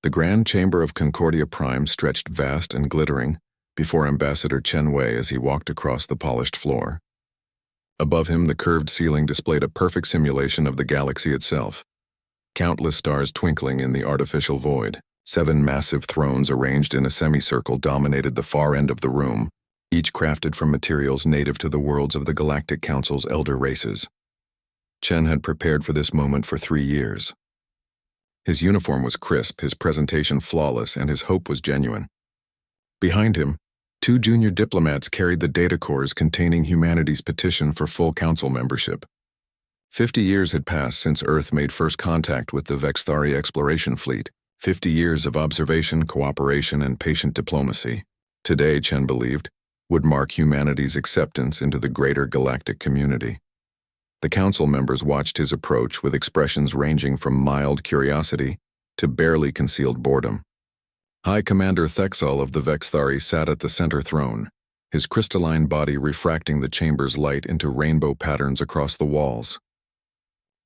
The grand chamber of Concordia Prime stretched vast and glittering before Ambassador Chen Wei as he walked across the polished floor. Above him, the curved ceiling displayed a perfect simulation of the galaxy itself. Countless stars twinkling in the artificial void. 7 massive thrones arranged in a semicircle dominated the far end of the room, each crafted from materials native to the worlds of the Galactic Council's elder races. Chen had prepared for this moment for 3 years. His uniform was crisp, his presentation flawless, and his hope was genuine. Behind him, 2 junior diplomats carried the data cores containing humanity's petition for full council membership. 50 years had passed since Earth made first contact with the Vexthari exploration fleet. 50 years of observation, cooperation, and patient diplomacy. Today, Chen believed, would mark humanity's acceptance into the greater galactic community. The council members watched his approach with expressions ranging from mild curiosity to barely concealed boredom. High Commander Thexal of the Vexthari sat at the center throne, his crystalline body refracting the chamber's light into rainbow patterns across the walls.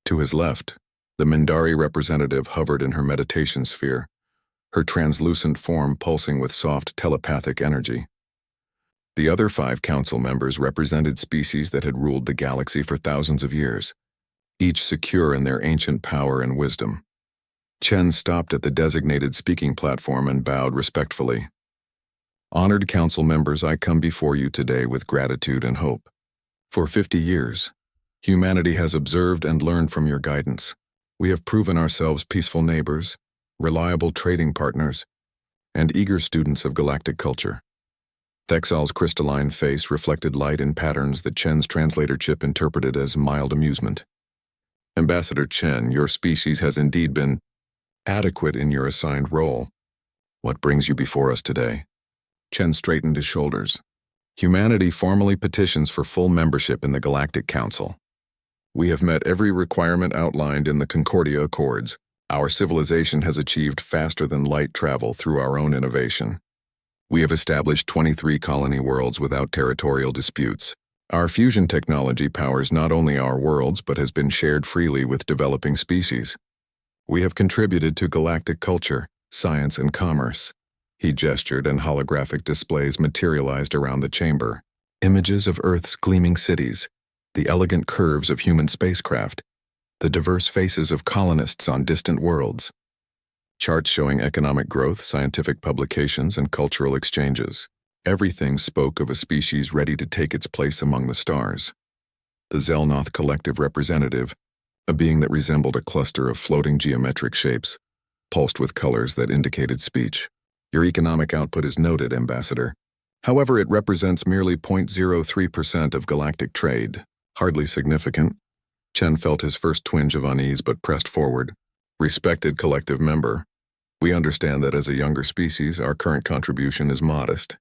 To his left, the Mindari representative hovered in her meditation sphere, her translucent form pulsing with soft telepathic energy. The other 5 council members represented species that had ruled the galaxy for thousands of years, each secure in their ancient power and wisdom. Chen stopped at the designated speaking platform and bowed respectfully. Honored council members, I come before you today with gratitude and hope. For 50 years, humanity has observed and learned from your guidance. We have proven ourselves peaceful neighbors, reliable trading partners, and eager students of galactic culture. Thexal's crystalline face reflected light in patterns that Chen's translator chip interpreted as mild amusement. Ambassador Chen, your species has indeed been adequate in your assigned role. What brings you before us today? Chen straightened his shoulders. Humanity formally petitions for full membership in the Galactic Council. We have met every requirement outlined in the Concordia Accords. Our civilization has achieved faster than light travel through our own innovation. We have established 23 colony worlds without territorial disputes. Our fusion technology powers not only our worlds but has been shared freely with developing species. We have contributed to galactic culture, science, and commerce. He gestured, and holographic displays materialized around the chamber. Images of Earth's gleaming cities, the elegant curves of human spacecraft, the diverse faces of colonists on distant worlds. Charts showing economic growth, scientific publications, and cultural exchanges. Everything spoke of a species ready to take its place among the stars. The Zelnoth Collective representative, a being that resembled a cluster of floating geometric shapes, pulsed with colors that indicated speech. Your economic output is noted, Ambassador. However, it represents merely 0.03% of galactic trade. Hardly significant. Chen felt his first twinge of unease but pressed forward. Respected collective member, we understand that as a younger species, our current contribution is modest.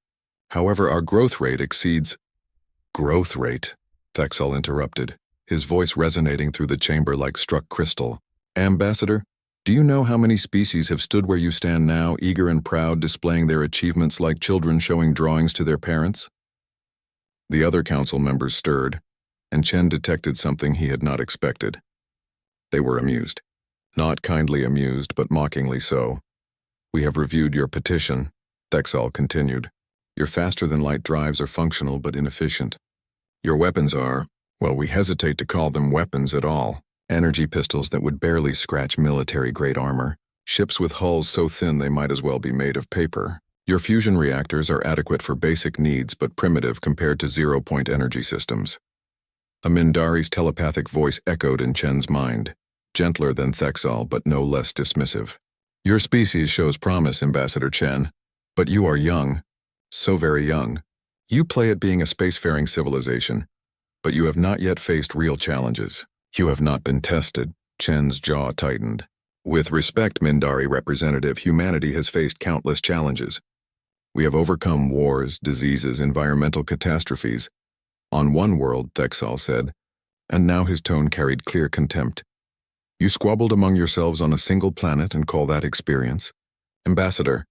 However, our growth rate exceeds— Growth rate, Thexal interrupted, his voice resonating through the chamber like struck crystal. Ambassador, do you know how many species have stood where you stand now, eager and proud, displaying their achievements like children showing drawings to their parents? The other council members stirred, and Chen detected something he had not expected. They were amused. Not kindly amused, but mockingly so. We have reviewed your petition, Thexal continued. Your faster-than-light drives are functional but inefficient. Your weapons are, well, we hesitate to call them weapons at all. Energy pistols that would barely scratch military-grade armor. Ships with hulls so thin they might as well be made of paper. Your fusion reactors are adequate for basic needs but primitive compared to zero-point energy systems. A Mindari's telepathic voice echoed in Chen's mind, gentler than Thexal but no less dismissive. Your species shows promise, Ambassador Chen, but you are young, so very young. You play at being a spacefaring civilization, but you have not yet faced real challenges. You have not been tested. Chen's jaw tightened. With respect, Mindari representative, humanity has faced countless challenges. We have overcome wars, diseases, environmental catastrophes. On one world, Thexal said, and now his tone carried clear contempt. You squabbled among yourselves on a single planet and call that experience? Ambassador,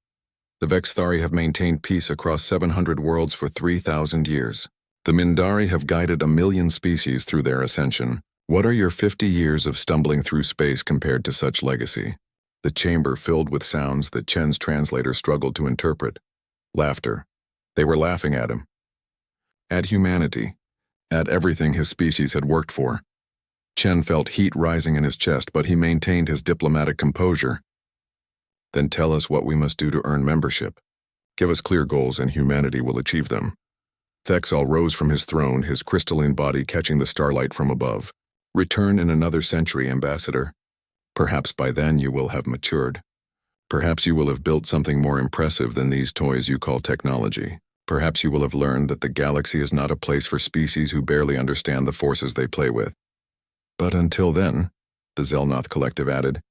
the Vexthari have maintained peace across 700 worlds for 3,000 years. The Mindari have guided 1 million species through their ascension. What are your 50 years of stumbling through space compared to such legacy? the chamber filled with sounds that Chen's translator struggled to interpret. Laughter. They were laughing at him. At humanity. At everything his species had worked for. Chen felt heat rising in his chest, but he maintained his diplomatic composure. Then tell us what we must do to earn membership. Give us clear goals and humanity will achieve them. Thexal rose from his throne, his crystalline body catching the starlight from above. Return in another century, Ambassador. Perhaps by then you will have matured. Perhaps you will have built something more impressive than these toys you call technology. Perhaps you will have learned that the galaxy is not a place for species who barely understand the forces they play with. But until then, the Zelnoth Collective added,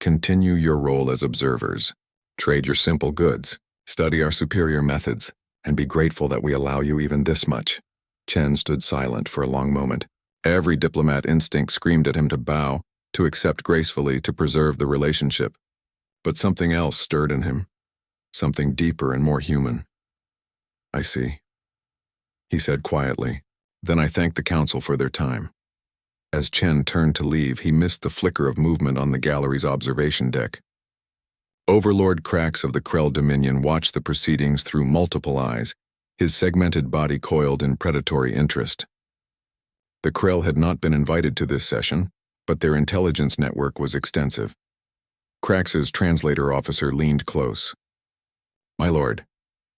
continue your role as observers. Trade your simple goods, study our superior methods, and be grateful that we allow you even this much. Chen stood silent for a long moment. Every diplomat instinct screamed at him to bow, to accept gracefully, to preserve the relationship. But something else stirred in him. Something deeper and more human. I see, he said quietly. Then I thanked the council for their time. As Chen turned to leave, he missed the flicker of movement on the gallery's observation deck. Overlord Krax of the Krell Dominion watched the proceedings through multiple eyes, his segmented body coiled in predatory interest. The Krell had not been invited to this session, but their intelligence network was extensive. Krax's translator officer leaned close. My lord,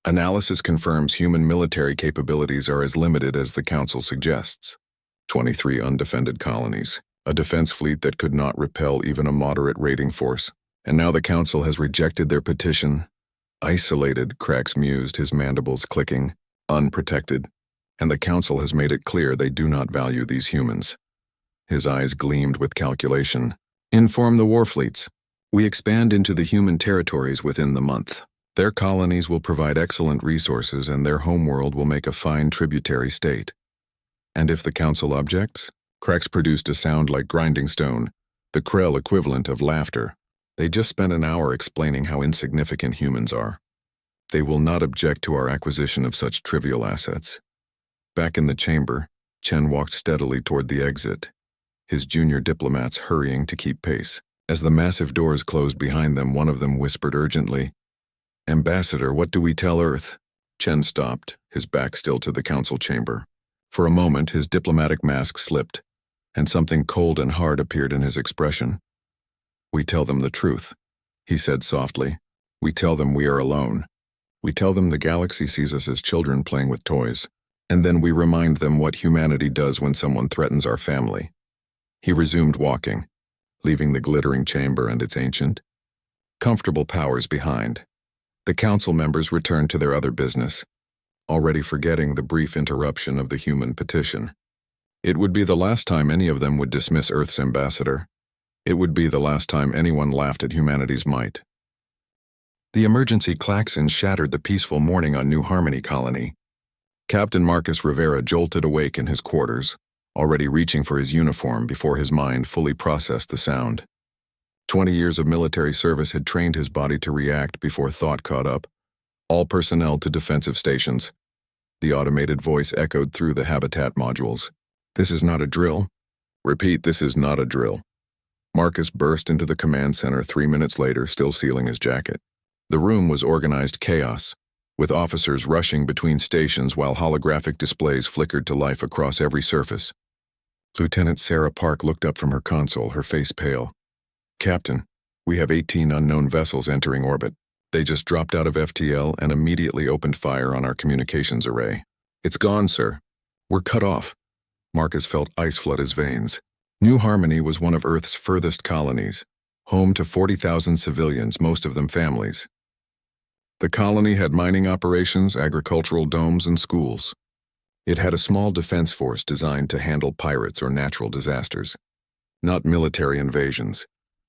analysis confirms human military capabilities are as limited as the council suggests. 23 undefended colonies, a defense fleet that could not repel even a moderate raiding force, and now the council has rejected their petition. Isolated, Krax mused, his mandibles clicking, unprotected, and the council has made it clear they do not value these humans. His eyes gleamed with calculation. Inform the war fleets. We expand into the human territories within the month. Their colonies will provide excellent resources and their homeworld will make a fine tributary state. And if the council objects? Krax produced a sound like grinding stone, the Krell equivalent of laughter. They just spent an hour explaining how insignificant humans are. They will not object to our acquisition of such trivial assets. Back in the chamber, Chen walked steadily toward the exit, his junior diplomats hurrying to keep pace. As the massive doors closed behind them, one of them whispered urgently, Ambassador, what do we tell Earth? Chen stopped, his back still to the council chamber. For a moment, his diplomatic mask slipped, and something cold and hard appeared in his expression. We tell them the truth, he said softly. We tell them we are alone. We tell them the galaxy sees us as children playing with toys, and then we remind them what humanity does when someone threatens our family. He resumed walking, leaving the glittering chamber and its ancient, comfortable powers behind. The council members returned to their other business, already forgetting the brief interruption of the human petition. It would be the last time any of them would dismiss Earth's ambassador. It would be the last time anyone laughed at humanity's might. The emergency klaxon shattered the peaceful morning on New Harmony Colony. Captain Marcus Rivera jolted awake in his quarters, already reaching for his uniform before his mind fully processed the sound. 20 years of military service had trained his body to react before thought caught up. All personnel to defensive stations. The automated voice echoed through the habitat modules. This is not a drill. Repeat, this is not a drill. Marcus burst into the command center 3 minutes later, still sealing his jacket. The room was organized chaos, with officers rushing between stations while holographic displays flickered to life across every surface. Lieutenant Sarah Park looked up from her console, her face pale. Captain, we have 18 unknown vessels entering orbit. They just dropped out of FTL and immediately opened fire on our communications array. It's gone, sir. We're cut off. Marcus felt ice flood his veins. New Harmony was one of Earth's furthest colonies, home to 40,000 civilians, most of them families. The colony had mining operations, agricultural domes, and schools. It had a small defense force designed to handle pirates or natural disasters, not military invasions.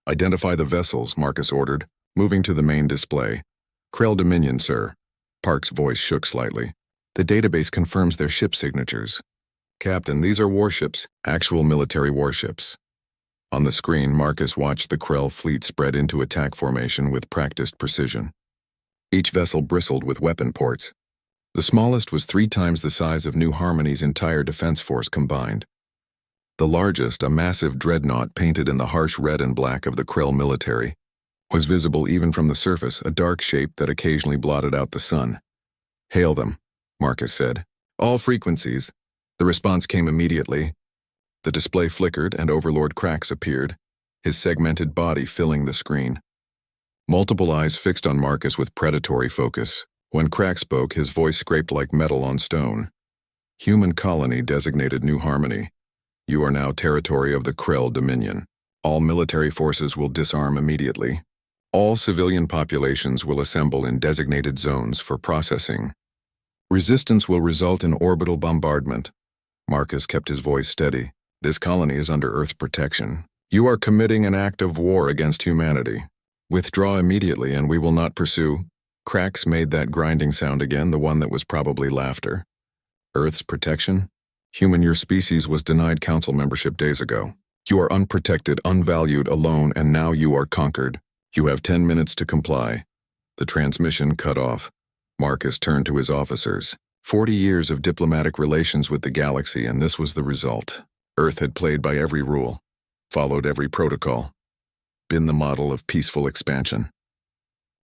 Identify the vessels, Marcus ordered, moving to the main display. Krell Dominion, sir. Park's voice shook slightly. The database confirms their ship signatures. Captain, these are warships, actual military warships. On the screen, Marcus watched the Krell fleet spread into attack formation with practiced precision. Each vessel bristled with weapon ports. The smallest was 3 times the size of New Harmony's entire defense force combined. The largest, a massive dreadnought painted in the harsh red and black of the Krell military, was visible even from the surface, a dark shape that occasionally blotted out the sun. "Hail them," Marcus said. "All frequencies." The response came immediately. The display flickered and Overlord Krax appeared, his segmented body filling the screen. Multiple eyes fixed on Marcus with predatory focus. When Krax spoke, his voice scraped like metal on stone. "Human colony designated New Harmony. You are now territory of the Krell Dominion. All military forces will disarm immediately. All civilian populations will assemble in designated zones for processing. Resistance will result in orbital bombardment." Marcus kept his voice steady. "This colony is under Earth's protection. You are committing an act of war against humanity. Withdraw immediately and we will not pursue." Krax made that grinding sound again, the one that was probably laughter. "Earth's protection? Human, your species was denied council membership days ago. You are unprotected, unvalued, alone, and now you are conquered. You have 10 minutes to comply." The transmission cut off. Marcus turned to his officers. 40 years of diplomatic relations with the galaxy, and this was the result. Earth had played by every rule, followed every protocol, been the model of peaceful expansion.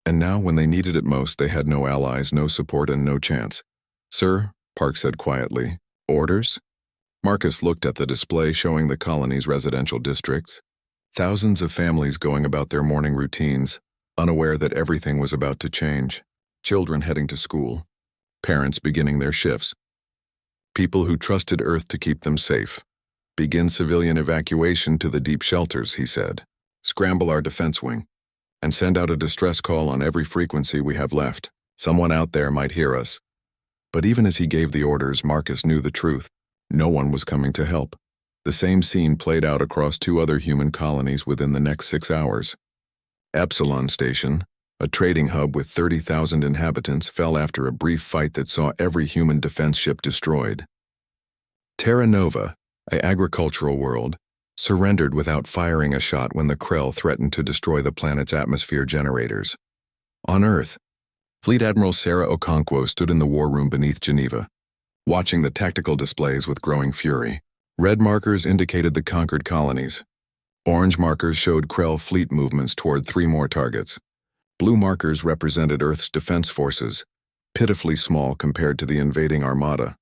And now, when they needed it most, they had no allies, no support, and no chance. "Sir," Park said quietly. "Orders?" Marcus looked at the display showing the colony's residential districts. Thousands of families going about their morning routines, unaware that everything was about to change. Children heading to school, parents beginning their shifts. People who trusted Earth to keep them safe. "Begin civilian evacuation to the deep shelters," he said. "Scramble our defense wing, and send out a distress call on every frequency we have left. Someone out there might hear us." But even as he gave the orders, Marcus knew the truth. No one was coming to help. The same scene played out across 2 other human colonies within the next 6 hours. Epsilon Station, a trading hub with 30,000 inhabitants, fell after a brief fight that saw every human defense ship destroyed. Terra Nova, an agricultural world, surrendered without firing a shot when the Krell threatened to destroy the planet's atmosphere generators. On Earth, Fleet Admiral Sarah Okonkwo stood in the war room beneath Geneva, watching the tactical displays with growing fury. Red markers indicated the conquered colonies. Orange markers showed Krell fleet movements toward 3 more targets. Blue markers represented Earth's defense forces, pitifully small compared to the invading armada.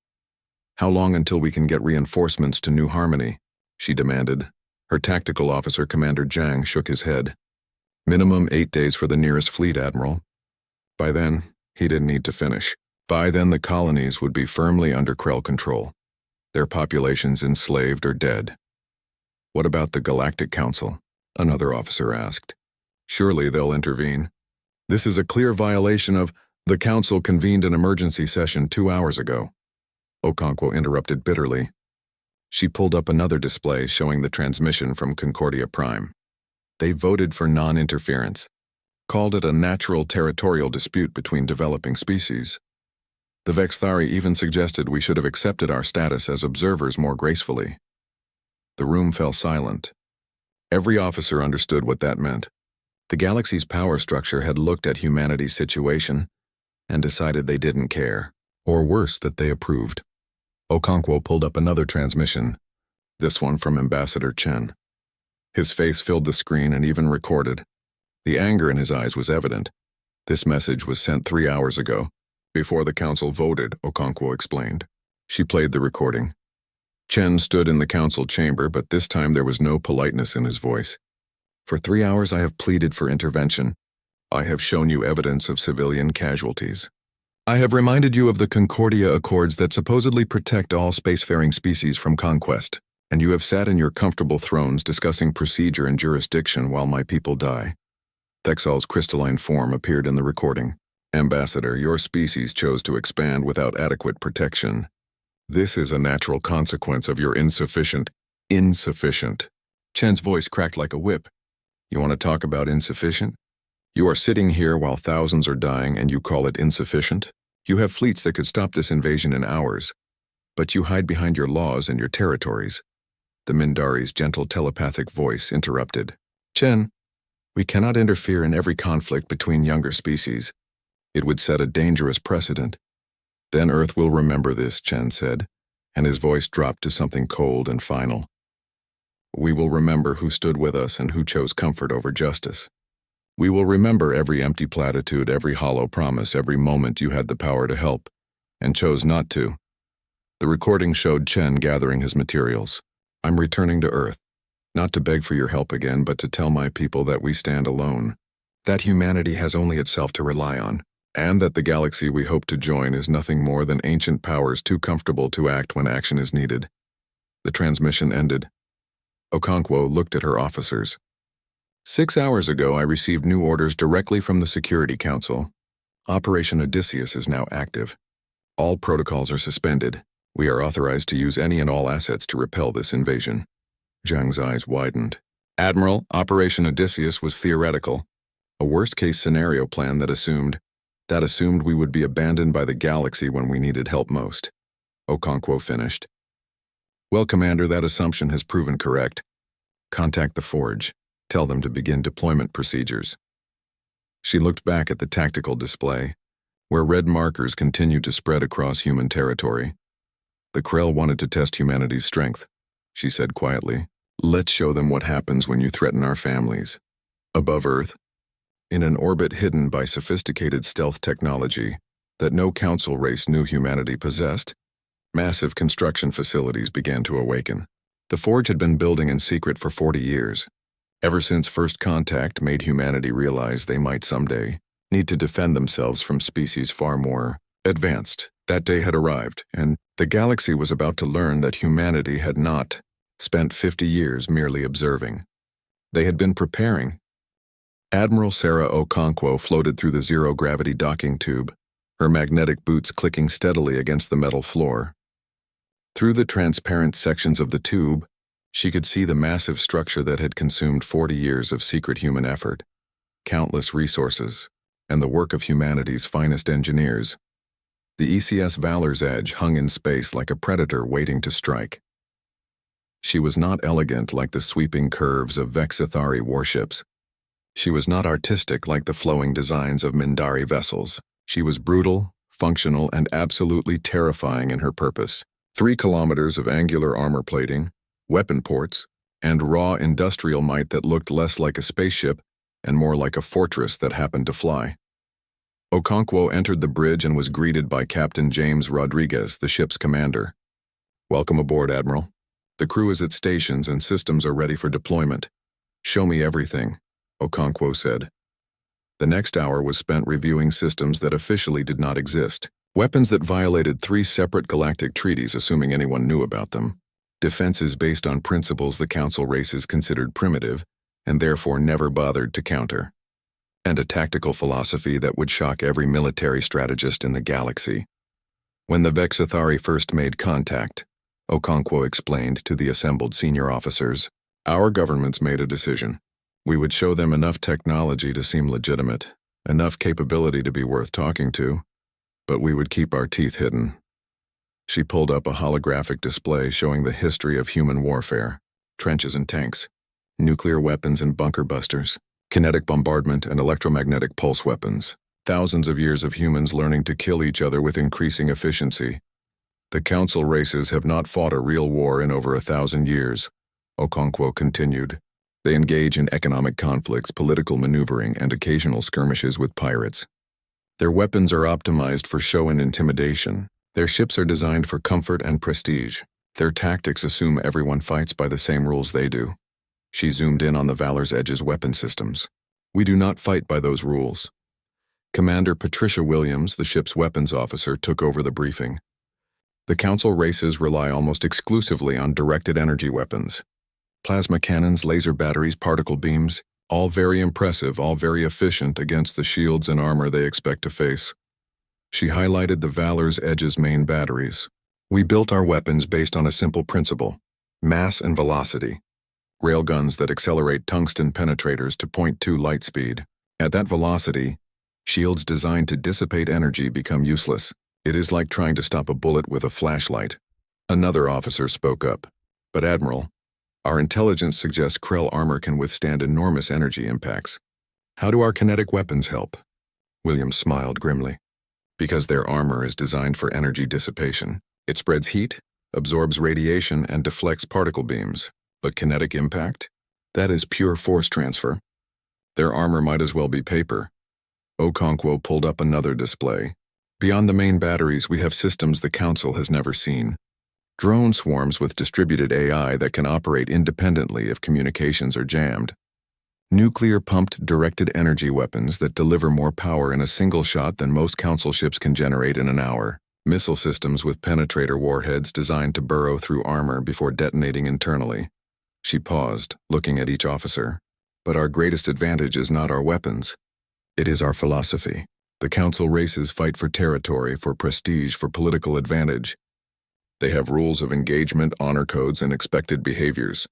"How long until we can get reinforcements to New Harmony?" she demanded. Her tactical officer, Commander Zhang, shook his head. "Minimum 8 days for the nearest fleet, Admiral." By then, he didn't need to finish. By then, the colonies would be firmly under Krell control, their populations enslaved or dead. "What about the Galactic Council?" another officer asked. "Surely they'll intervene. This is a clear violation of—" "The Council convened an emergency session 2 hours ago," Okonkwo interrupted bitterly. She pulled up another display showing the transmission from Concordia Prime. "They voted for non-interference, called it a natural territorial dispute between developing species. The Vexthari even suggested we should have accepted our status as observers more gracefully." The room fell silent. Every officer understood what that meant. The galaxy's power structure had looked at humanity's situation and decided they didn't care, or worse, that they approved. Okonkwo pulled up another transmission, this one from Ambassador Chen. His face filled the screen and even recorded. The anger in his eyes was evident. This message was sent 3 hours ago, before the council voted, Okonkwo explained. She played the recording. Chen stood in the council chamber, but this time there was no politeness in his voice. "For 3 hours I have pleaded for intervention. I have shown you evidence of civilian casualties. I have reminded you of the Concordia Accords that supposedly protect all spacefaring species from conquest, and you have sat in your comfortable thrones discussing procedure and jurisdiction while my people die." Thexal's crystalline form appeared in the recording. "Ambassador, your species chose to expand without adequate protection. This is a natural consequence of your insufficient. Chen's voice cracked like a whip. "You want to talk about insufficient? You are sitting here while thousands are dying and you call it insufficient? You have fleets that could stop this invasion in hours, but you hide behind your laws and your territories." The Mindari's gentle telepathic voice interrupted. "Chen, we cannot interfere in every conflict between younger species. It would set a dangerous precedent." "Then Earth will remember this," Chen said, and his voice dropped to something cold and final. "We will remember who stood with us and who chose comfort over justice. We will remember every empty platitude, every hollow promise, every moment you had the power to help, and chose not to. The recording showed Chen gathering his materials. I'm returning to Earth, not to beg for your help again, but to tell my people that we stand alone, that humanity has only itself to rely on, and that the galaxy we hope to join is nothing more than ancient powers too comfortable to act when action is needed. The transmission ended. Okonkwo looked at her officers. 6 hours ago, I received new orders directly from the Security Council. Operation Odysseus is now active. All protocols are suspended. We are authorized to use any and all assets to repel this invasion. Zhang's eyes widened. Admiral, Operation Odysseus was theoretical. A worst-case scenario plan that assumed we would be abandoned by the galaxy when we needed help most. Okonkwo finished. Well, Commander, that assumption has proven correct. Contact the Forge. Tell them to begin deployment procedures. She looked back at the tactical display, where red markers continued to spread across human territory. The Krell wanted to test humanity's strength, she said quietly. Let's show them what happens when you threaten our families. Above Earth, in an orbit hidden by sophisticated stealth technology that no council race knew humanity possessed, massive construction facilities began to awaken. The Forge had been building in secret for 40 years, ever since first contact made humanity realize they might someday need to defend themselves from species far more advanced. That day had arrived, and the galaxy was about to learn that humanity had not spent 50 years merely observing. They had been preparing. Admiral Sarah Okonkwo floated through the zero-gravity docking tube, her magnetic boots clicking steadily against the metal floor. Through the transparent sections of the tube, she could see the massive structure that had consumed 40 years of secret human effort, countless resources, and the work of humanity's finest engineers. The ECS Valor's Edge hung in space like a predator waiting to strike. She was not elegant like the sweeping curves of Vexithari warships. She was not artistic like the flowing designs of Mindari vessels. She was brutal, functional, and absolutely terrifying in her purpose. 3 kilometers of angular armor plating, weapon ports, and raw industrial might that looked less like a spaceship and more like a fortress that happened to fly. Okonkwo entered the bridge and was greeted by Captain James Rodriguez, the ship's commander. Welcome aboard, Admiral. The crew is at stations and systems are ready for deployment. Show me everything, Okonkwo said. The next hour was spent reviewing systems that officially did not exist. Weapons that violated 3 separate galactic treaties, assuming anyone knew about them. Defenses based on principles the Council races considered primitive, and therefore never bothered to counter. And a tactical philosophy that would shock every military strategist in the galaxy. When the Vexithari first made contact, Okonkwo explained to the assembled senior officers, our governments made a decision. We would show them enough technology to seem legitimate, enough capability to be worth talking to, but we would keep our teeth hidden. She pulled up a holographic display showing the history of human warfare, trenches and tanks, nuclear weapons and bunker busters, kinetic bombardment and electromagnetic pulse weapons, thousands of years of humans learning to kill each other with increasing efficiency. The Council races have not fought a real war in over 1,000 years, Okonkwo continued. They engage in economic conflicts, political maneuvering, and occasional skirmishes with pirates. Their weapons are optimized for show and intimidation. Their ships are designed for comfort and prestige. Their tactics assume everyone fights by the same rules they do. She zoomed in on the Valor's Edge's weapon systems. We do not fight by those rules. Commander Patricia Williams, the ship's weapons officer, took over the briefing. The Council races rely almost exclusively on directed energy weapons. Plasma cannons, laser batteries, particle beams, all very impressive, all very efficient against the shields and armor they expect to face. She highlighted the Valor's Edge's main batteries. We built our weapons based on a simple principle: mass and velocity. Railguns that accelerate tungsten penetrators to 0.2 light speed. At that velocity, shields designed to dissipate energy become useless. It is like trying to stop a bullet with a flashlight. Another officer spoke up. But Admiral, our intelligence suggests Krell armor can withstand enormous energy impacts. How do our kinetic weapons help? Williams smiled grimly. Because their armor is designed for energy dissipation. It spreads heat, absorbs radiation, and deflects particle beams. But kinetic impact? That is pure force transfer. Their armor might as well be paper. Okonkwo pulled up another display. Beyond the main batteries, we have systems the Council has never seen. Drone swarms with distributed AI that can operate independently if communications are jammed. Nuclear-pumped directed energy weapons that deliver more power in a single shot than most Council ships can generate in an hour. Missile systems with penetrator warheads designed to burrow through armor before detonating internally. She paused, looking at each officer. But our greatest advantage is not our weapons. It is our philosophy. The Council races fight for territory, for prestige, for political advantage. They have rules of engagement, honor codes, and expected behaviors.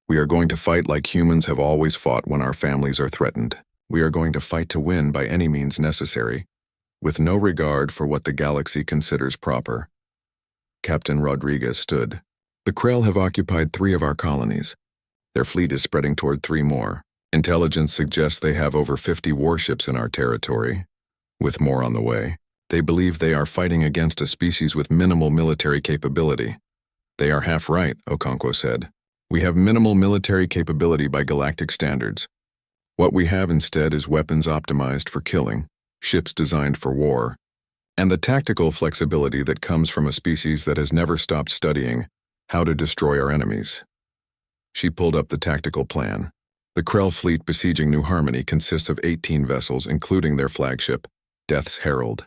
We are going to fight like humans have always fought when our families are threatened. We are going to fight to win by any means necessary, with no regard for what the galaxy considers proper. Captain Rodriguez stood. The Krell have occupied 3 of our colonies. Their fleet is spreading toward 3 more. Intelligence suggests they have over 50 warships in our territory, with more on the way. They believe they are fighting against a species with minimal military capability. They are half right, Okonkwo said. We have minimal military capability by galactic standards. What we have instead is weapons optimized for killing, ships designed for war, and the tactical flexibility that comes from a species that has never stopped studying how to destroy our enemies. She pulled up the tactical plan. The Krell fleet besieging New Harmony consists of 18 vessels, including their flagship, Death's Herald.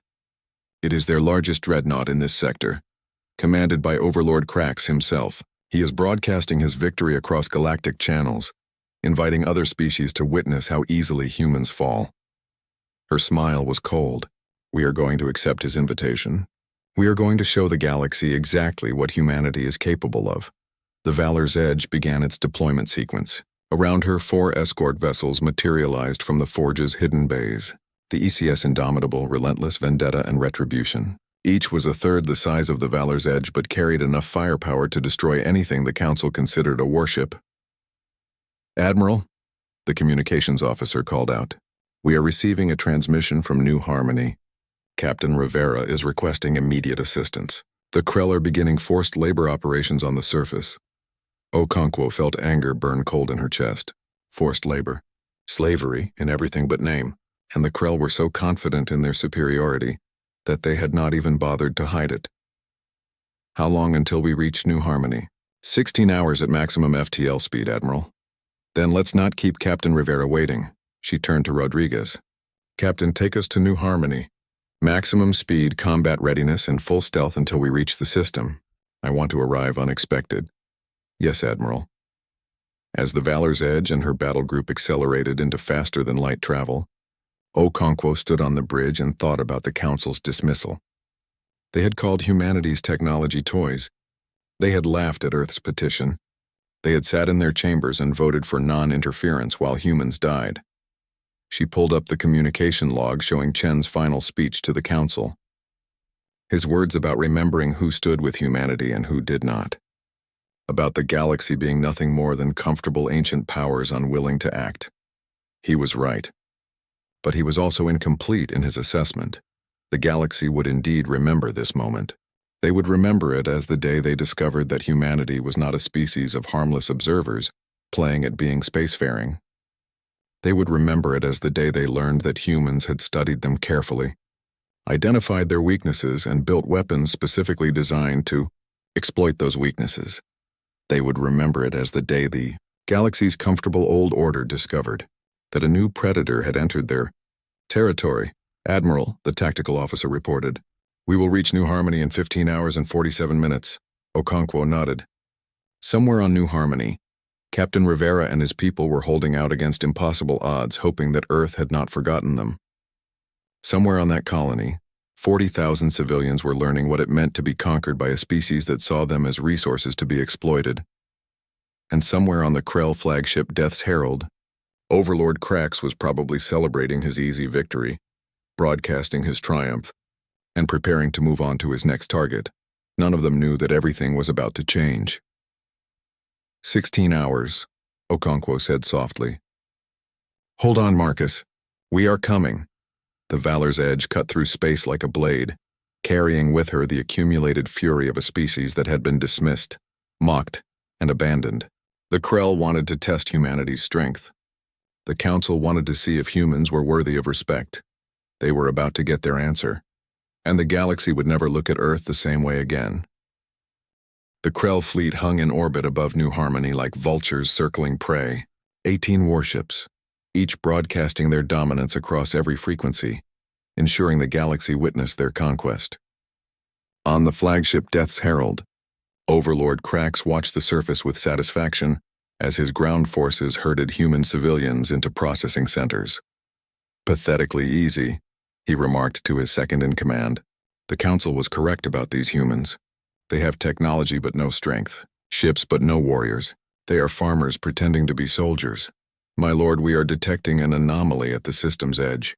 It is their largest dreadnought in this sector, commanded by Overlord Krax himself. He is broadcasting his victory across galactic channels, inviting other species to witness how easily humans fall. Her smile was cold. We are going to accept his invitation. We are going to show the galaxy exactly what humanity is capable of. The Valor's Edge began its deployment sequence. Around her, 4 escort vessels materialized from the Forge's hidden bays. The ECS Indomitable, Relentless, Vendetta, and Retribution. Each was a third the size of the Valor's Edge but carried enough firepower to destroy anything the Council considered a warship. Admiral, the communications officer called out. We are receiving a transmission from New Harmony. Captain Rivera is requesting immediate assistance. The Krell are beginning forced labor operations on the surface. Okonkwo felt anger burn cold in her chest. Forced labor. Slavery in everything but name. And the Krell were so confident in their superiority that they had not even bothered to hide it. How long until we reach New Harmony? 16 hours at maximum FTL speed, Admiral. Then let's not keep Captain Rivera waiting. She turned to Rodriguez. Captain, take us to New Harmony. Maximum speed, combat readiness, and full stealth until we reach the system. I want to arrive unexpected. Yes, Admiral. As the Valor's Edge and her battle group accelerated into faster-than-light travel, Okonkwo stood on the bridge and thought about the Council's dismissal. They had called humanity's technology toys. They had laughed at Earth's petition. They had sat in their chambers and voted for non-interference while humans died. She pulled up the communication log showing Chen's final speech to the Council. His words about remembering who stood with humanity and who did not. About the galaxy being nothing more than comfortable ancient powers unwilling to act. He was right. But he was also incomplete in his assessment. The galaxy would indeed remember this moment. They would remember it as the day they discovered that humanity was not a species of harmless observers playing at being spacefaring. They would remember it as the day they learned that humans had studied them carefully, identified their weaknesses, and built weapons specifically designed to exploit those weaknesses. They would remember it as the day the galaxy's comfortable old order discovered that a new predator had entered their territory. Admiral, the tactical officer reported. We will reach New Harmony in 15 hours and 47 minutes. Okonkwo nodded. Somewhere on New Harmony, Captain Rivera and his people were holding out against impossible odds, hoping that Earth had not forgotten them. Somewhere on that colony, 40,000 civilians were learning what it meant to be conquered by a species that saw them as resources to be exploited. And somewhere on the Krell flagship Death's Herald, Overlord Krax was probably celebrating his easy victory, broadcasting his triumph, and preparing to move on to his next target. None of them knew that everything was about to change. 16 hours, Okonkwo said softly. Hold on, Marcus. We are coming. The Valor's Edge cut through space like a blade, carrying with her the accumulated fury of a species that had been dismissed, mocked, and abandoned. The Krell wanted to test humanity's strength. The council wanted to see if humans were worthy of respect. They were about to get their answer, and the galaxy would never look at Earth the same way again. The Krell fleet hung in orbit above New Harmony like vultures circling prey. 18 warships, each broadcasting their dominance across every frequency, ensuring the galaxy witnessed their conquest. On the flagship Death's Herald, Overlord Krax watched the surface with satisfaction as his ground forces herded human civilians into processing centers. Pathetically easy, he remarked to his second-in-command. The council was correct about these humans. They have technology but no strength, ships but no warriors. They are farmers pretending to be soldiers. My lord, we are detecting an anomaly at the system's edge.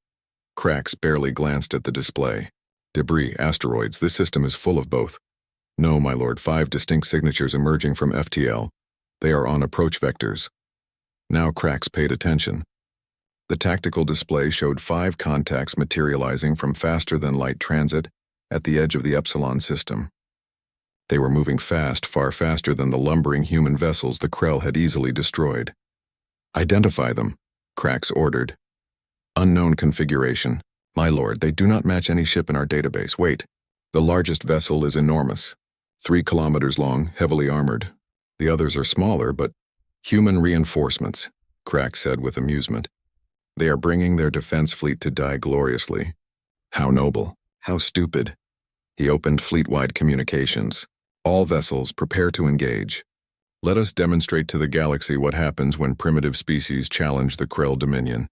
Krax barely glanced at the display. Debris, asteroids, this system is full of both. No, my lord, 5 distinct signatures emerging from FTL. They are on approach vectors. Now Krax paid attention. The tactical display showed 5 contacts materializing from faster-than-light transit at the edge of the Epsilon system. They were moving fast, far faster than the lumbering human vessels the Krell had easily destroyed. Identify them, Krax ordered. Unknown configuration. My lord, they do not match any ship in our database. Wait. The largest vessel is enormous. 3 kilometers long, heavily armored. The others are smaller, but human reinforcements, Krax said with amusement. They are bringing their defense fleet to die gloriously. How noble. How stupid. He opened fleet-wide communications. All vessels, prepare to engage. Let us demonstrate to the galaxy what happens when primitive species challenge the Krell dominion.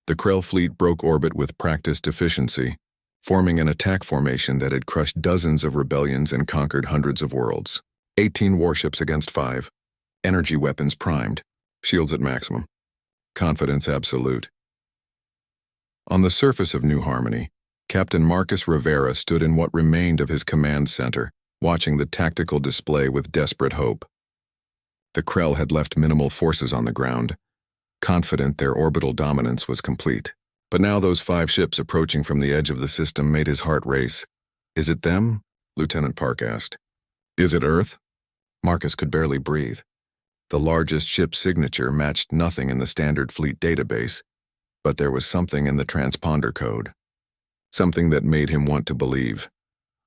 The Krell fleet broke orbit with practiced efficiency, forming an attack formation that had crushed dozens of rebellions and conquered hundreds of worlds. 18 warships against 5. Energy weapons primed. Shields at maximum. Confidence absolute. On the surface of New Harmony, Captain Marcus Rivera stood in what remained of his command center, watching the tactical display with desperate hope. The Krell had left minimal forces on the ground, confident their orbital dominance was complete. But now those 5 ships approaching from the edge of the system made his heart race. Is it them? Lieutenant Park asked. Is it Earth? Marcus could barely breathe. The largest ship's signature matched nothing in the standard fleet database, but there was something in the transponder code. Something that made him want to believe.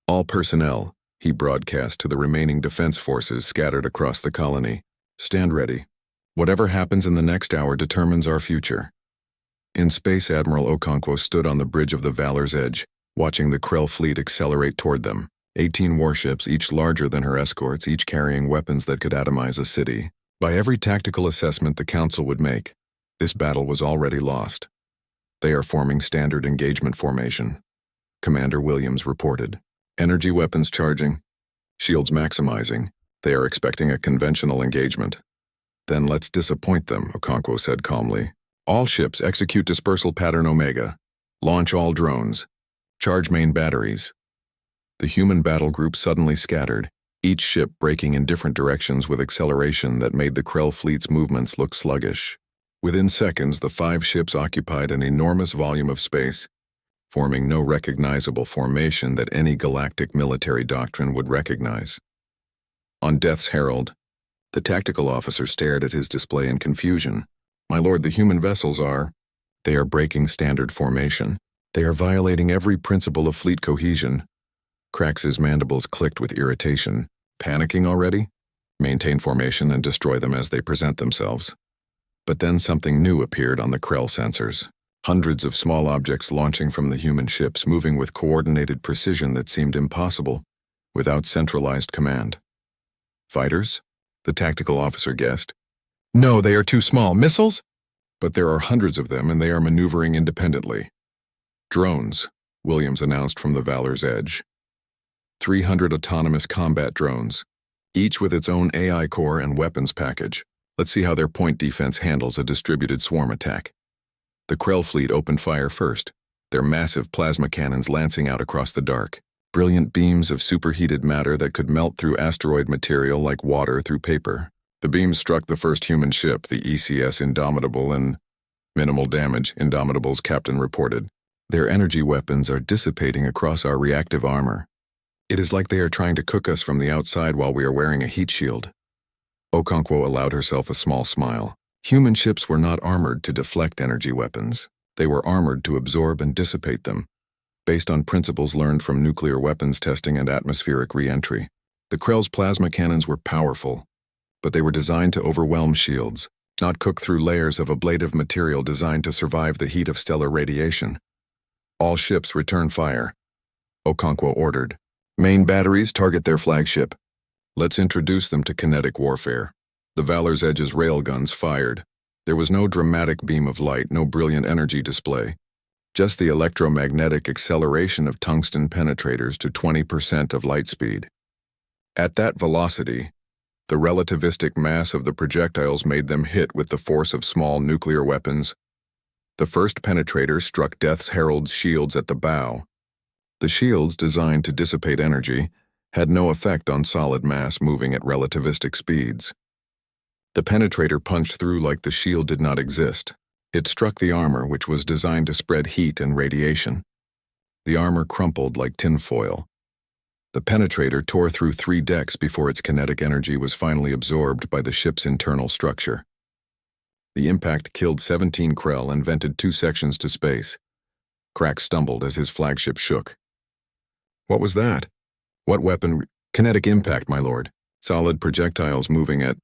All personnel, he broadcast to the remaining defense forces scattered across the colony. Stand ready. Whatever happens in the next hour determines our future. In space, Admiral Okonkwo stood on the bridge of the Valor's Edge, watching the Krell fleet accelerate toward them. 18 warships, each larger than her escorts, each carrying weapons that could atomize a city. By every tactical assessment the Council would make, this battle was already lost. They are forming standard engagement formation, Commander Williams reported. Energy weapons charging, shields maximizing. They are expecting a conventional engagement. Then let's disappoint them, Okonkwo said calmly. All ships execute dispersal pattern Omega. Launch all drones. Charge main batteries. The human battle group suddenly scattered, each ship braking in different directions with acceleration that made the Krell fleet's movements look sluggish. Within seconds, the 5 ships occupied an enormous volume of space, forming no recognizable formation that any galactic military doctrine would recognize. On Death's Herald, the tactical officer stared at his display in confusion. My lord, the human vessels are... They are breaking standard formation. They are violating every principle of fleet cohesion. Krax's mandibles clicked with irritation. Panicking already? Maintain formation and destroy them as they present themselves. But then something new appeared on the Krell sensors. Hundreds of small objects launching from the human ships, moving with coordinated precision that seemed impossible, without centralized command. Fighters? The tactical officer guessed. No, they are too small. Missiles? But there are hundreds of them and they are maneuvering independently. Drones, Williams announced from the Valor's Edge. 300 autonomous combat drones, each with its own AI core and weapons package. Let's see how their point defense handles a distributed swarm attack. The Krell fleet opened fire first, their massive plasma cannons lancing out across the dark. Brilliant beams of superheated matter that could melt through asteroid material like water through paper. The beams struck the first human ship, the ECS Indomitable, and minimal damage, Indomitable's captain reported. Their energy weapons are dissipating across our reactive armor. It is like they are trying to cook us from the outside while we are wearing a heat shield. Okonkwo allowed herself a small smile. Human ships were not armored to deflect energy weapons. They were armored to absorb and dissipate them, based on principles learned from nuclear weapons testing and atmospheric re-entry. The Krell's plasma cannons were powerful, but they were designed to overwhelm shields, not cook through layers of ablative material designed to survive the heat of stellar radiation. All ships return fire, Okonkwo ordered. Main batteries target their flagship. Let's introduce them to kinetic warfare. The Valor's Edge's railguns fired. There was no dramatic beam of light, no brilliant energy display, just the electromagnetic acceleration of tungsten penetrators to 20% of light speed. At that velocity, the relativistic mass of the projectiles made them hit with the force of small nuclear weapons. The first penetrator struck Death's Herald's shields at the bow. The shields, designed to dissipate energy, had no effect on solid mass moving at relativistic speeds. The penetrator punched through like the shield did not exist. It struck the armor, which was designed to spread heat and radiation. The armor crumpled like tinfoil. The penetrator tore through 3 decks before its kinetic energy was finally absorbed by the ship's internal structure. The impact killed 17 Krell and vented 2 sections to space. Crack stumbled as his flagship shook. What was that? What weapon? Kinetic impact, my lord. Solid projectiles moving at...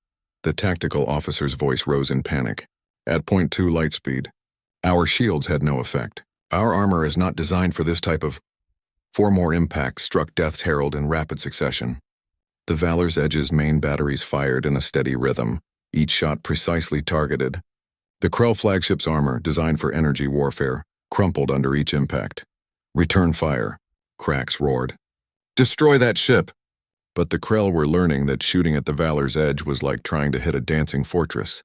The tactical officer's voice rose in panic. At 0.2 light speed. Our shields had no effect. Our armor is not designed for this type of... 4 more impacts struck Death's Herald in rapid succession. The Valor's Edge's main batteries fired in a steady rhythm, each shot precisely targeted. The Krell flagship's armor, designed for energy warfare, crumpled under each impact. Return fire, Cracks roared. Destroy that ship! But the Krell were learning that shooting at the Valor's Edge was like trying to hit a dancing fortress.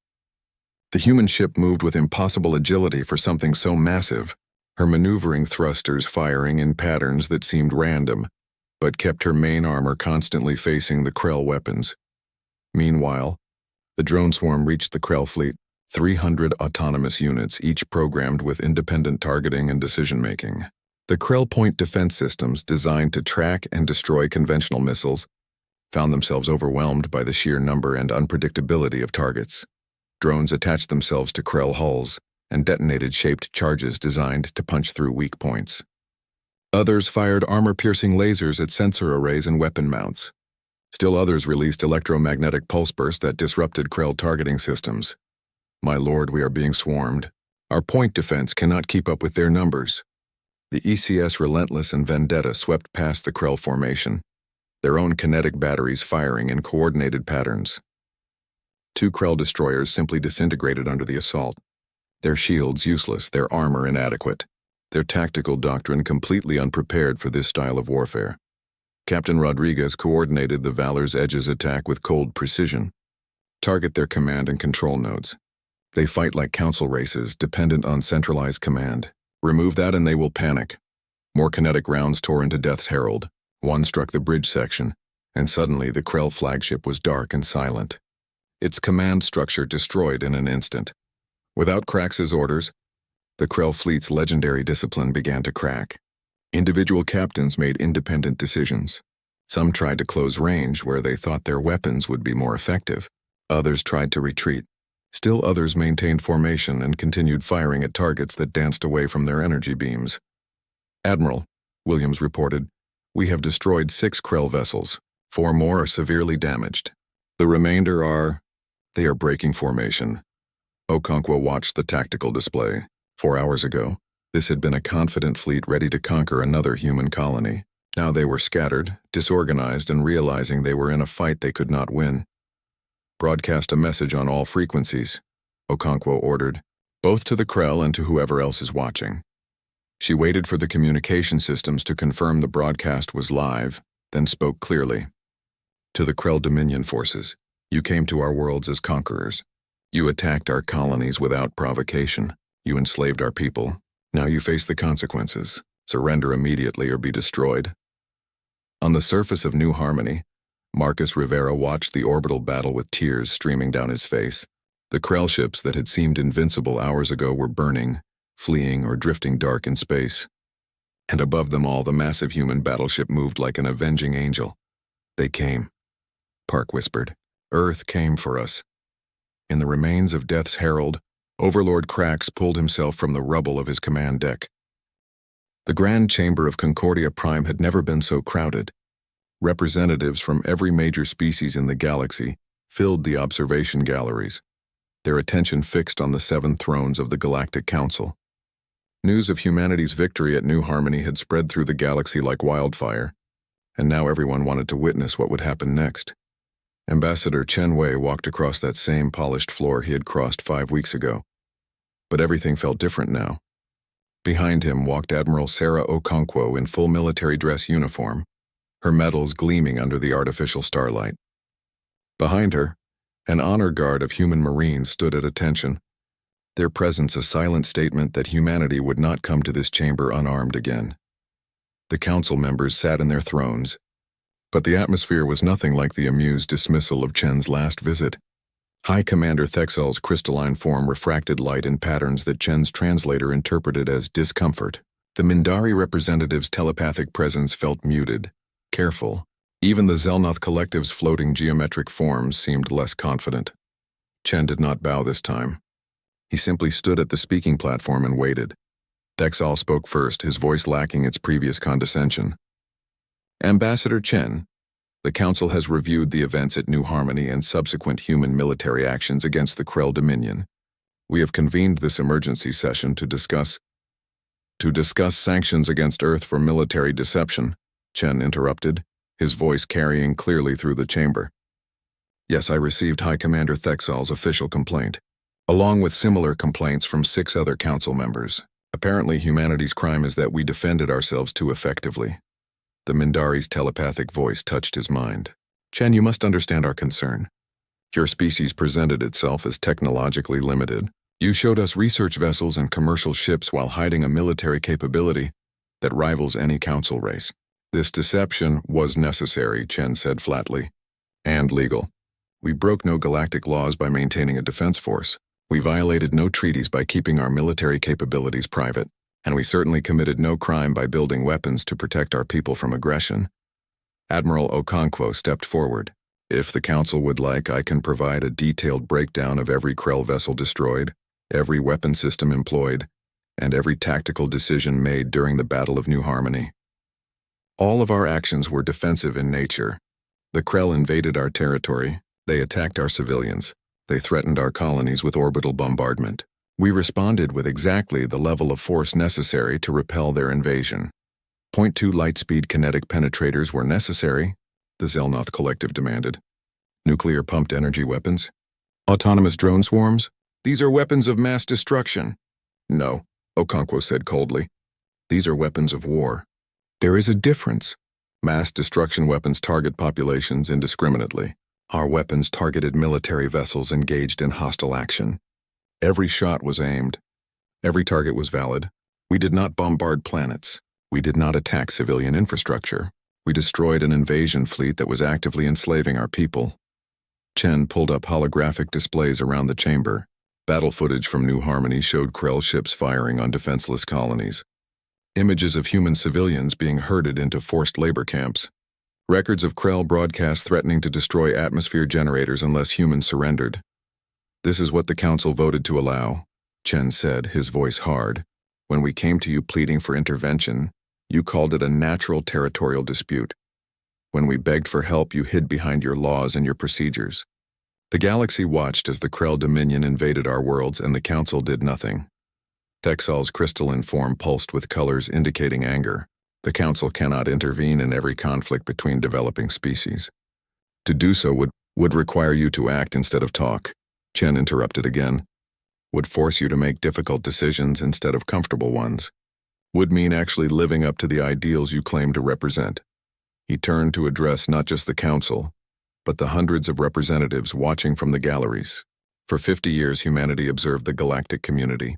The human ship moved with impossible agility for something so massive, her maneuvering thrusters firing in patterns that seemed random, but kept her main armor constantly facing the Krell weapons. Meanwhile, the drone swarm reached the Krell fleet, 300 autonomous units, each programmed with independent targeting and decision-making. The Krell point defense systems, designed to track and destroy conventional missiles, found themselves overwhelmed by the sheer number and unpredictability of targets. Drones attached themselves to Krell hulls and detonated shaped charges designed to punch through weak points. Others fired armor-piercing lasers at sensor arrays and weapon mounts. Still others released electromagnetic pulse bursts that disrupted Krell targeting systems. My lord, we are being swarmed. Our point defense cannot keep up with their numbers. The ECS Relentless and Vendetta swept past the Krell formation, their own kinetic batteries firing in coordinated patterns. 2 Krell destroyers simply disintegrated under the assault. Their shields useless, their armor inadequate, their tactical doctrine completely unprepared for this style of warfare. Captain Rodriguez coordinated the Valor's Edge's attack with cold precision. Target their command and control nodes. They fight like council races, dependent on centralized command. Remove that and they will panic. More kinetic rounds tore into Death's Herald. One struck the bridge section, and suddenly the Krell flagship was dark and silent. Its command structure destroyed in an instant. Without Krax's orders, the Krell fleet's legendary discipline began to crack. Individual captains made independent decisions. Some tried to close range where they thought their weapons would be more effective. Others tried to retreat. Still others maintained formation and continued firing at targets that danced away from their energy beams. Admiral, Williams reported, we have destroyed 6 Krell vessels. 4 more are severely damaged. The remainder they are breaking formation. Okonkwo watched the tactical display. 4 hours ago, this had been a confident fleet ready to conquer another human colony. Now they were scattered, disorganized, and realizing they were in a fight they could not win. Broadcast a message on all frequencies, Okonkwo ordered, both to the Krell and to whoever else is watching. She waited for the communication systems to confirm the broadcast was live, then spoke clearly. To the Krell Dominion forces, you came to our worlds as conquerors. You attacked our colonies without provocation. You enslaved our people. Now you face the consequences. Surrender immediately or be destroyed. On the surface of New Harmony, Marcus Rivera watched the orbital battle with tears streaming down his face. The Krell ships that had seemed invincible hours ago were burning, fleeing, or drifting dark in space. And above them all, the massive human battleship moved like an avenging angel. They came. Park whispered. Earth came for us. In the remains of Death's Herald, Overlord Krax pulled himself from the rubble of his command deck. The Grand Chamber of Concordia Prime had never been so crowded. Representatives from every major species in the galaxy filled the observation galleries, their attention fixed on the 7 thrones of the Galactic Council. News of humanity's victory at New Harmony had spread through the galaxy like wildfire, and now everyone wanted to witness what would happen next. Ambassador Chen Wei walked across that same polished floor he had crossed 5 weeks ago. But everything felt different now. Behind him walked Admiral Sarah Okonkwo in full military dress uniform, her medals gleaming under the artificial starlight. Behind her, an honor guard of human marines stood at attention, their presence a silent statement that humanity would not come to this chamber unarmed again. The council members sat in their thrones, but the atmosphere was nothing like the amused dismissal of Chen's last visit. High Commander Thexel's crystalline form refracted light in patterns that Chen's translator interpreted as discomfort. The Mindari representative's telepathic presence felt muted, careful. Even the Zelnoth Collective's floating geometric forms seemed less confident. Chen did not bow this time. He simply stood at the speaking platform and waited. Thexel spoke first, his voice lacking its previous condescension. Ambassador Chen, the Council has reviewed the events at New Harmony and subsequent human military actions against the Krell Dominion. We have convened this emergency session to discuss sanctions against Earth for military deception, Chen interrupted, his voice carrying clearly through the chamber. Yes, I received High Commander Thexel's official complaint, along with similar complaints from 6 other Council members. Apparently, humanity's crime is that we defended ourselves too effectively. The Mindari's telepathic voice touched his mind. Chen, you must understand our concern. Your species presented itself as technologically limited. You showed us research vessels and commercial ships while hiding a military capability that rivals any council race. This deception was necessary, Chen said flatly, and legal. We broke no galactic laws by maintaining a defense force. We violated no treaties by keeping our military capabilities private. And we certainly committed no crime by building weapons to protect our people from aggression. Admiral Okonkwo stepped forward. If the Council would like, I can provide a detailed breakdown of every Krell vessel destroyed, every weapon system employed, and every tactical decision made during the Battle of New Harmony. All of our actions were defensive in nature. The Krell invaded our territory, they attacked our civilians, they threatened our colonies with orbital bombardment. We responded with exactly the level of force necessary to repel their invasion. .2 light-speed kinetic penetrators were necessary, the Zelnoth Collective demanded. Nuclear pumped energy weapons? Autonomous drone swarms? These are weapons of mass destruction. No, Okonkwo said coldly. These are weapons of war. There is a difference. Mass destruction weapons target populations indiscriminately. Our weapons targeted military vessels engaged in hostile action. Every shot was aimed. Every target was valid. We did not bombard planets. We did not attack civilian infrastructure. We destroyed an invasion fleet that was actively enslaving our people. Chen pulled up holographic displays around the chamber. Battle footage from New Harmony showed Krell ships firing on defenseless colonies. Images of human civilians being herded into forced labor camps. Records of Krell broadcasts threatening to destroy atmosphere generators unless humans surrendered. This is what the Council voted to allow, Chen said, his voice hard. When we came to you pleading for intervention, you called it a natural territorial dispute. When we begged for help, you hid behind your laws and your procedures. The galaxy watched as the Krell Dominion invaded our worlds and the Council did nothing. Thexel's crystalline form pulsed with colors indicating anger. The Council cannot intervene in every conflict between developing species. To do so would require you to act instead of talk. Chen interrupted again. Would force you to make difficult decisions instead of comfortable ones. Would mean actually living up to the ideals you claim to represent. He turned to address not just the Council, but the hundreds of representatives watching from the galleries. For 50 years, humanity observed the galactic community.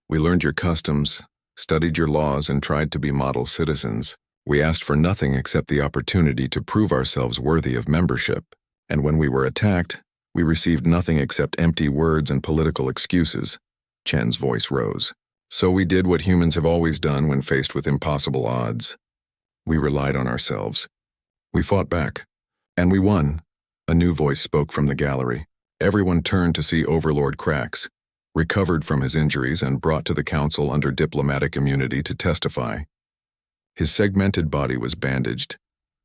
We learned your customs, studied your laws, and tried to be model citizens. We asked for nothing except the opportunity to prove ourselves worthy of membership. And when we were attacked, we received nothing except empty words and political excuses. Chen's voice rose. So we did what humans have always done when faced with impossible odds. We relied on ourselves. We fought back. And we won. A new voice spoke from the gallery. Everyone turned to see Overlord Krax, recovered from his injuries and brought to the council under diplomatic immunity to testify. His segmented body was bandaged,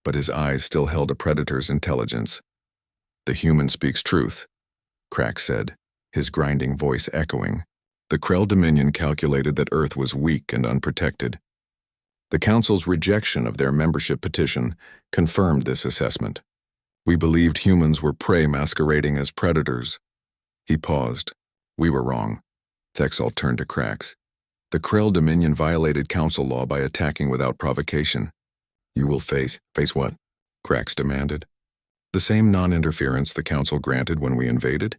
but his eyes still held a predator's intelligence. "The human speaks truth," Krax said, his grinding voice echoing. The Krell Dominion calculated that Earth was weak and unprotected. The Council's rejection of their membership petition confirmed this assessment. "We believed humans were prey masquerading as predators." He paused. "We were wrong." Thexal turned to Krax. "The Krell Dominion violated Council law by attacking without provocation. You will face what?" Krax demanded. "The same non-interference the Council granted when we invaded?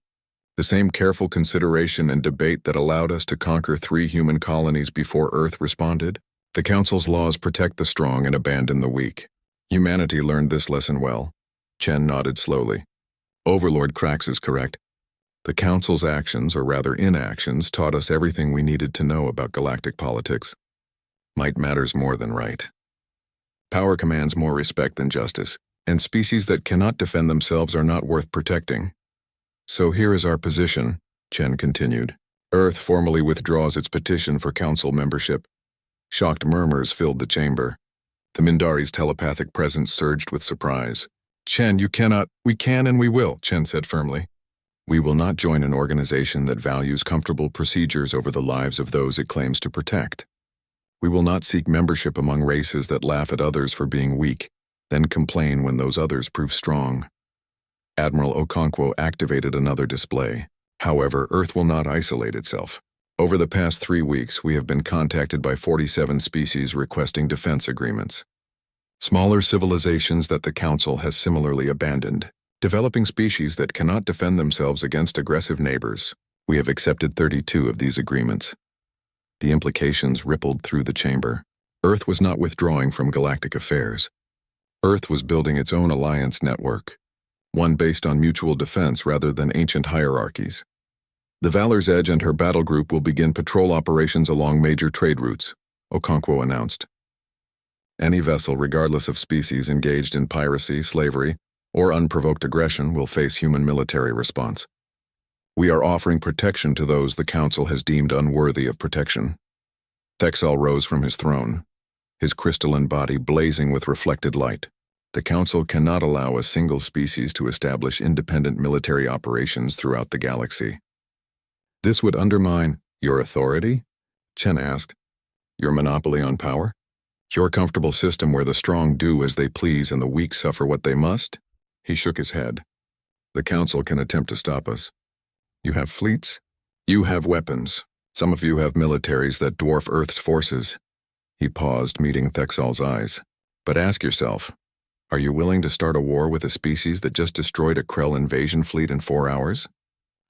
The same careful consideration and debate that allowed us to conquer 3 human colonies before Earth responded? The Council's laws protect the strong and abandon the weak. Humanity learned this lesson well." Chen nodded slowly. "Overlord Krax is correct. The Council's actions, or rather inactions, taught us everything we needed to know about galactic politics. Might matters more than right. Power commands more respect than justice, and species that cannot defend themselves are not worth protecting. So here is our position," Chen continued. "Earth formally withdraws its petition for Council membership." Shocked murmurs filled the chamber. The Mindari's telepathic presence surged with surprise. "Chen, you cannot—" "We can and we will," Chen said firmly. "We will not join an organization that values comfortable procedures over the lives of those it claims to protect. We will not seek membership among races that laugh at others for being weak, then complain when those others prove strong." Admiral Okonkwo activated another display. "However, Earth will not isolate itself. Over the past 3 weeks, we have been contacted by 47 species requesting defense agreements. Smaller civilizations that the Council has similarly abandoned. Developing species that cannot defend themselves against aggressive neighbors. We have accepted 32 of these agreements." The implications rippled through the chamber. Earth was not withdrawing from galactic affairs. Earth was building its own alliance network, one based on mutual defense rather than ancient hierarchies. "The Valor's Edge and her battle group will begin patrol operations along major trade routes," Okonkwo announced. "Any vessel, regardless of species, engaged in piracy, slavery, or unprovoked aggression will face human military response. We are offering protection to those the Council has deemed unworthy of protection." Thexal rose from his throne, his crystalline body blazing with reflected light. "The Council cannot allow a single species to establish independent military operations throughout the galaxy." "This would undermine—" "Your authority?" Chen asked. "Your monopoly on power? Your comfortable system where the strong do as they please and the weak suffer what they must?" He shook his head. "The Council can attempt to stop us. You have fleets. You have weapons. Some of you have militaries that dwarf Earth's forces." He paused, meeting Thexal's eyes. "But ask yourself, are you willing to start a war with a species that just destroyed a Krell invasion fleet in 4 hours?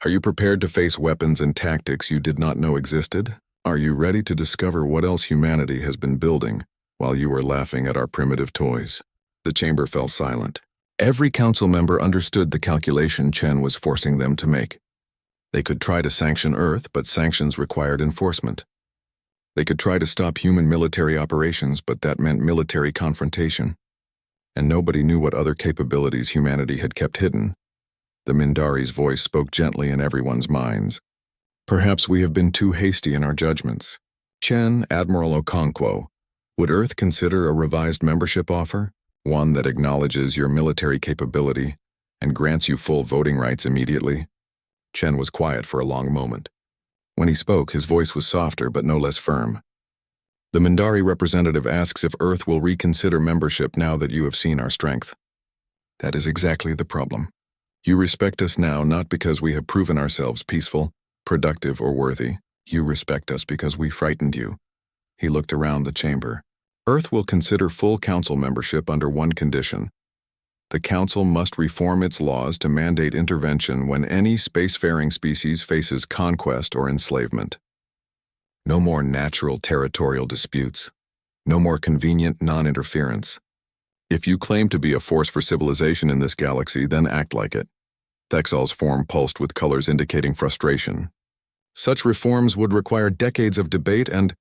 Are you prepared to face weapons and tactics you did not know existed? Are you ready to discover what else humanity has been building while you were laughing at our primitive toys?" The chamber fell silent. Every council member understood the calculation Chen was forcing them to make. They could try to sanction Earth, but sanctions required enforcement. They could try to stop human military operations, but that meant military confrontation. And nobody knew what other capabilities humanity had kept hidden. The Mindari's voice spoke gently in everyone's minds. "Perhaps we have been too hasty in our judgments. Chen, Admiral Okonkwo, would Earth consider a revised membership offer? One that acknowledges your military capability and grants you full voting rights immediately?" Chen was quiet for a long moment. When he spoke, his voice was softer but no less firm. "The Mindari representative asks if Earth will reconsider membership now that you have seen our strength. That is exactly the problem. You respect us now not because we have proven ourselves peaceful, productive, or worthy. You respect us because we frightened you." He looked around the chamber. "Earth will consider full Council membership under one condition. The Council must reform its laws to mandate intervention when any spacefaring species faces conquest or enslavement. No more natural territorial disputes. No more convenient non-interference. If you claim to be a force for civilization in this galaxy, then act like it." Thexal's form pulsed with colors indicating frustration. "Such reforms would require decades of debate and